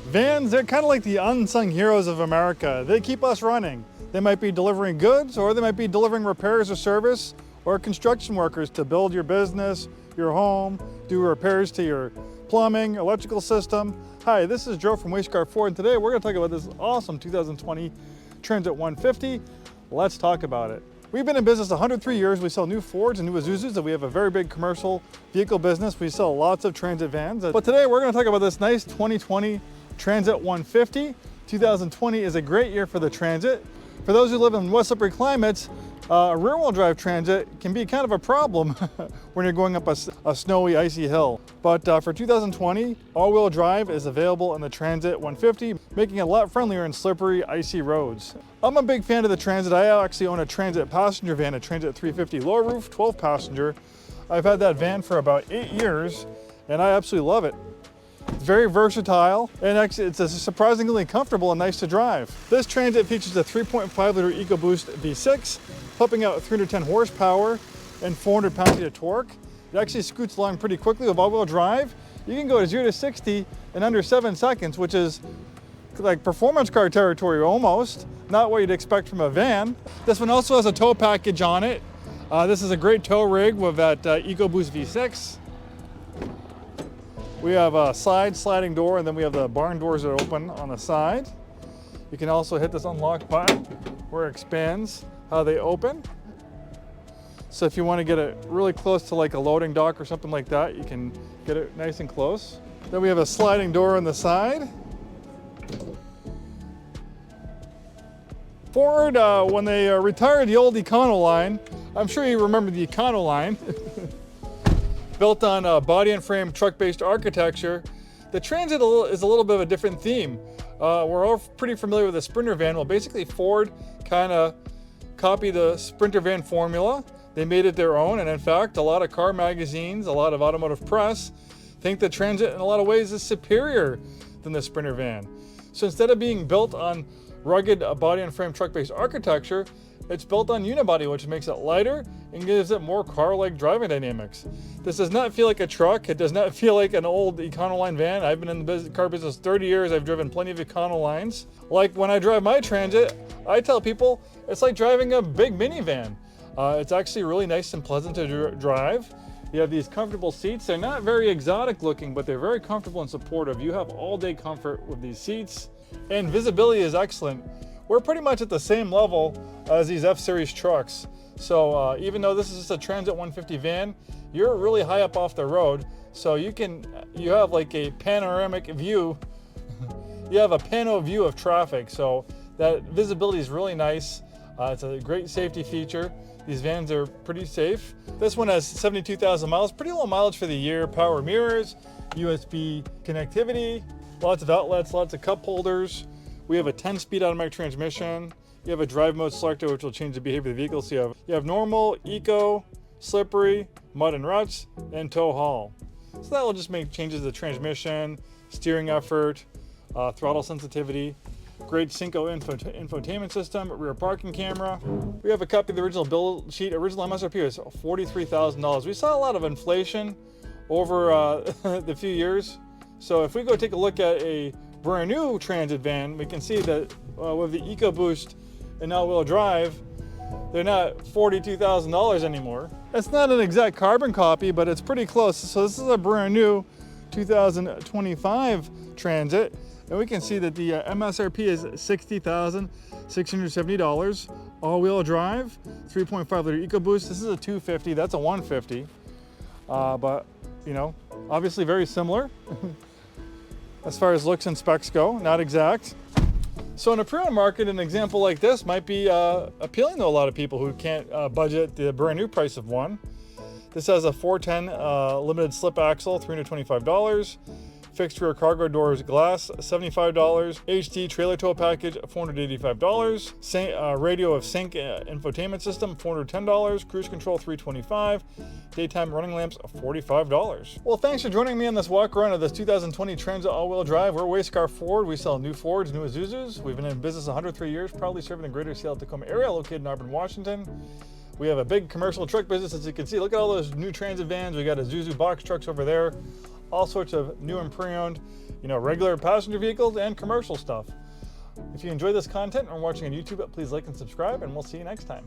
Vans, they're kind of like the unsung heroes of America. They keep us running. They might be delivering goods, or they might be delivering repairs or service, or construction workers to build your business, your home, do repairs to your plumbing, electrical system. Hi, this is Joe from Way Scarff Ford, and today we're going to talk about this awesome 2020 Transit-150. Let's talk about it. We've been in business 103 years. We sell new Fords and new Isuzus, and we have a very big commercial vehicle business. We sell lots of Transit vans. But today we're going to talk about this nice 2020 Transit-150. 2020 is a great year for the Transit. For those who live in wet slippery climates, a rear-wheel drive Transit can be kind of a problem when you're going up a snowy, icy hill. But for 2020, all-wheel drive is available in the Transit-150, making it a lot friendlier in slippery, icy roads. I'm a big fan of the Transit. I actually own a Transit passenger van, a Transit-350 low roof, 12 passenger. I've had that van for about 8 years, and I absolutely love it. It's very versatile, and actually it's surprisingly comfortable and nice to drive. This Transit features a 3.5 liter EcoBoost V6, pumping out 310 horsepower and 400 pound-feet of torque. It actually scoots along pretty quickly with all-wheel drive. You can go to 0 to 60 in under 7 seconds, which is like performance car territory almost, not what you'd expect from a van. This one also has a tow package on it. This is a great tow rig with that EcoBoost V6. We have a sliding door, and then we have the barn doors that open on the side. You can also hit this unlock button where it expands how they open. So if you want to get it really close to like a loading dock or something like that, you can get it nice and close. Then we have a sliding door on the side. Ford, when they retired the old Econo line, I'm sure you remember the Econo line, built on body and frame truck-based architecture. The Transit is a little bit of a different theme. We're all pretty familiar with the Sprinter van. Well, basically Ford kind of copied the Sprinter van formula. They made it their own, and in fact, a lot of car magazines, a lot of automotive press think the Transit in a lot of ways is superior than the Sprinter van. So instead of being built on rugged body and frame truck-based architecture, it's built on unibody, which makes it lighter and gives it more car-like driving dynamics. This does not feel like a truck. It does not feel like an old Econoline van. I've been in the car business 30 years. I've driven plenty of Econolines. Like when I drive my Transit, I tell people it's like driving a big minivan. It's actually really nice and pleasant to drive. You have these comfortable seats. They're not very exotic looking, but they're very comfortable and supportive. You have all-day comfort with these seats, and visibility is excellent. We're pretty much at the same level as these F-Series trucks. So even though this is just a Transit-150 van, you're really high up off the road. So you have like a panoramic view. You have a pano view of traffic. So that visibility is really nice. It's a great safety feature. These vans are pretty safe. This one has 72,000 miles, pretty low mileage for the year. Power mirrors, USB connectivity, lots of outlets, lots of cup holders. We have a 10-speed automatic transmission. You have a drive mode selector, which will change the behavior of the vehicle. So you have normal, eco, slippery, mud and ruts, and tow haul. So that will just make changes to the transmission, steering effort, throttle sensitivity. Great Cinco infotainment system, rear parking camera. We have a copy of the original build sheet. Original MSRP is $43,000. We saw a lot of inflation over the few years. So if we go take a look at a brand new Transit van, we can see that with the EcoBoost and all-wheel drive, they're not $42,000 anymore. It's not an exact carbon copy, but it's pretty close. So this is a brand new 2025 Transit, and we can see that the MSRP is $60,670. All-wheel drive, 3.5 liter EcoBoost. This is a 250. That's a 150, but you know, obviously very similar. As far as looks and specs go, not exact. So in a pre-owned market, an example like this might be appealing to a lot of people who can't budget the brand new price of one. This has a 410 limited slip axle, $325. Fixed rear cargo doors glass, $75. HD trailer tow package, $485. Radio of sync infotainment system, $410. Cruise control, $325. Daytime running lamps, $45. Well, thanks for joining me on this walk around of this 2020 Transit all-wheel drive. We're Way Scarff Ford. We sell new Fords, new Isuzus. We've been in business 103 years, proudly serving the greater Seattle Tacoma area, located in Auburn, Washington. We have a big commercial truck business, as you can see. Look at all those new Transit vans. We got Isuzu box trucks over there. all sorts of new and pre-owned, regular passenger vehicles and commercial stuff. If you enjoy this content and are watching on YouTube, please like and subscribe, and we'll see you next time.